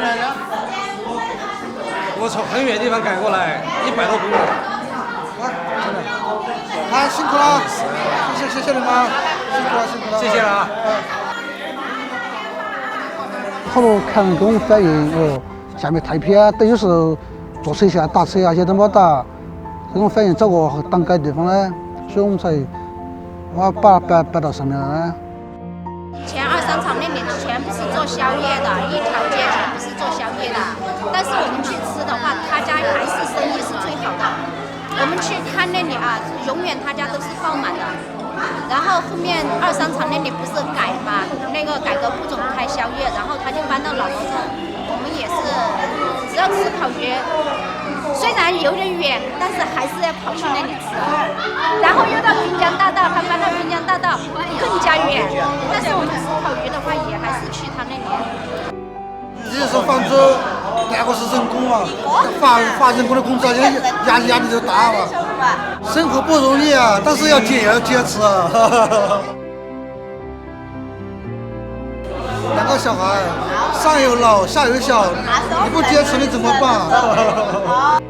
来的？我从很远地方赶过来，100多公里。好，辛苦了，谢谢你们，辛苦了，辛苦了，谢谢了啊。好多客人跟我们反映哦，下面太偏，等有时候坐车下打车啊，些都没打，跟我们反映找个挡街地方呢，所以我们才把摆到上面呢。前2、3场那里全部是做宵夜的，一条街全部是做宵夜的。但是我们去吃的话，他家还是生意是最好的。我们去看那里啊，永遠他家都是爆滿的。然後後面2、3場那裡不是改嘛，那個改革不准開宵夜，然後他就搬到老樓這。我們也是只要吃烤魚，雖然有點遠，但是還是要跑去那裡吃。然後又到濱江大道，他搬到濱江大道更加遠，但是我們吃烤魚的話，也還是去他那裡。你是房子那個是人工啊，發人工的工資，壓力就大了。生活不容易啊，但是要堅持啊。2個小孩，上有老下有小，你不堅持你怎麼辦？